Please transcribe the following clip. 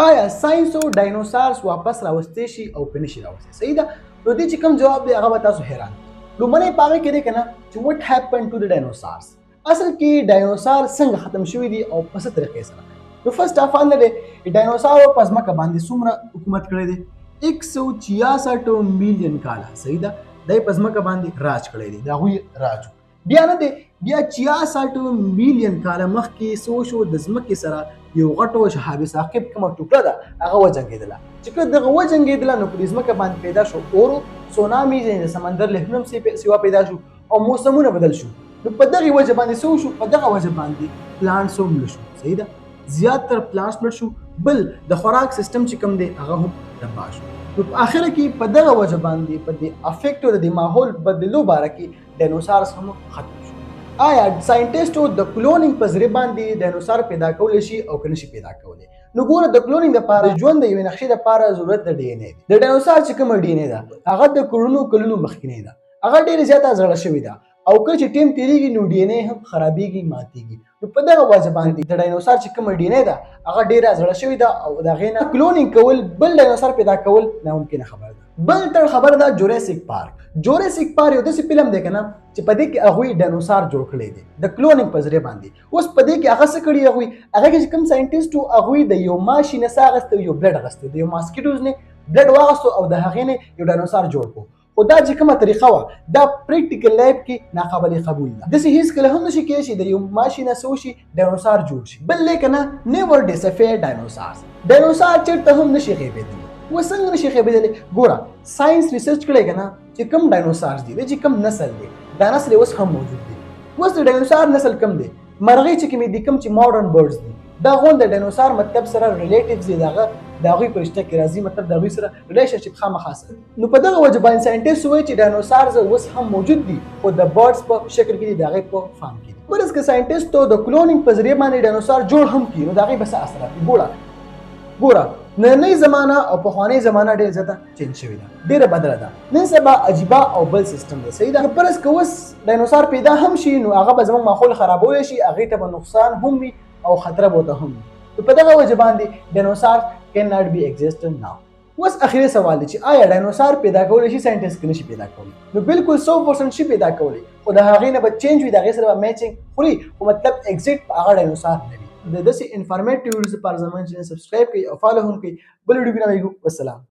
آیا ساينس او ډاینوسارز واپس راوستي شي او که نشي راوستي؟ صحیح ده. نو دې چې کوم جواب دی هغه به تاسو حیران کړي. لومړی په هغې کې دی که نه چې وټ هیپن ټو د ډاینوسارز، اصل کې ډاینوسار څنګه ختم شوي دي او په څه طریقې سره. نو فرسټ اف آل دی ډاینوسار په ځمکه باندې څومره حکومت کړی دی؟ 166 میلیون کاله. صحیح ده. دی په ځمکه باندې راج کړی دی، د هغوی راج. بیا نه دی، بیا 66 میلیون کاله مخکې څه وشو؟ د ځمکې سره یو غټ شهاب ثاقب کومه ټوکړه ده هغه وجنګېدله. چې کله دغه وجنګېدله نو په دې ځمکه باندې پیدا شو اورو، سونامي د سمندر لهنم سیوا پیدا شو او موسمونه بدل شو. نو په دغه وجه باندې څه وشو؟ په دغه وجه باندې پلانټس هم مړه شو. صحیح ده. زیاتره پلانټس مړه شو، بل د خوراک سیستم چې کوم دی هغه هم تباه شو. نو په اخره کې په دغه وجه باندې په دې افیکټ او د دې ماحول بدلو باره کې ډاینوسارز هم ختم شو. آیا ساينټیسټو د کلونینګ په ذریعه باندې ډاینوسار پیدا کولی شي او که نشي پیدا کولی؟ نو ګوره د کلونینګ لپاره ژوند د یوې نقشې لپاره ضرورت د ډي ان اے دی. د ډاینوسار چې کومه ډي ان اے ده هغه د کلونو مخکینۍ ده، هغه ډېره زیاته زړه شوې ده او کله چې ټیم تېرېږي نو ډي ان اے هم خرابېږي، ماتېږي. نو په دغه وجه باندې د ډاینوسار چې کومه ډي ان اے ده هغه ډېره زړه شوې ده او د هغې نه کلونینګ کول، بل ډاینوسار پیدا کول ناممکنه خبره ده. بل تر خبره ده جوریسیک پارک. جوریسیک پارک یو داسې فلم دی که نه چې په دې کې هغوی ډاینوسار جوړ کړی دی د کلونینګ په ذریعه باندې. اوس په دې کې هغه څه کړي هغوی، هغه کې چې کوم ساینټیسټ وو هغوی د یو ماشي نه څه اخیسته، یو بلډ اخیسته، د یو ماسکیټوز نه بلډ واخیستو او د هغې نه یو ډاینوسار جوړ کړو. خو دا چې کومه طریقه وه دا پریکټیکل لایف کې ناقابل قبول ده. داسې هېڅکله هم نشي کېدای چې د یو ماشي نه څه وشي ډاینوسار جوړ شي. بل دی که نه نیور ډسپیر ډاینوسارز. ډاینوسار چېرته هم نشي غیبېدلی. و څنګه نشي غیبېدلی؟ ګوره ساینس ریسرچ کړی که نه چې کوم ډاینوسارز دي، د چې کوم نسل دی دا نسل اوس هم موجود دی. اوس د ډاینوسار نسل کم دی؟ مرغۍ چې کومې دي، کوم چې ماډرن برډز دي دا غون د ډاینوسار مطلب سره ریلیټیوز دي، د هغوی په رشته کې راځي، مطلب د هغوی سره ریلیشنشپ خامخا سره. نو په دغه وجه باندې ساینټیسټ وایي چې ډاینوسارز اوس هم موجود دي خو د برډز په شکل کې دي، د هغې په فارم کې دي. بلس که ساینټیسټو د کلونینګ په ذریعه باندې ډاینوسار جوړ هم کړي نو د هغې به څه اثرات دي؟ ګوره نننۍ زمانه او پخوانۍ زمانه ډېره زیاته چینج شوې ده، ډېره بدله ده. نن سبا عجیبه او بل سیستم دی. صحیح ده. فرض که اوس ډاینوسار پیدا هم شي نو هغه به زموږ ماحول خرابولی شي، هغې ته به نقصان هم وي او خطره به ورته هم وي. نو په دغه وجه باندې ډاینوسار کین ناټ بي ایگزسټنټ ناو. اوس اخري سوال دی چې آیا ډاینوسار پیدا کولی شي ساینټیسټ که نشي پیدا کولی؟ نو بالکل 100% شي پیدا کولی، خو د هغې نه به چینج وي، د هغې سره به میچنګ خوري، خو مطلب ایگزیکټ هغه ډاینوسار نه وي. د داسې انفارمیټیو ویډیوز لپاره زموږ چینل سبسکرایب کړئ او فالو هم کړئ. بل ویډیو کې نه ویږو. والسلام.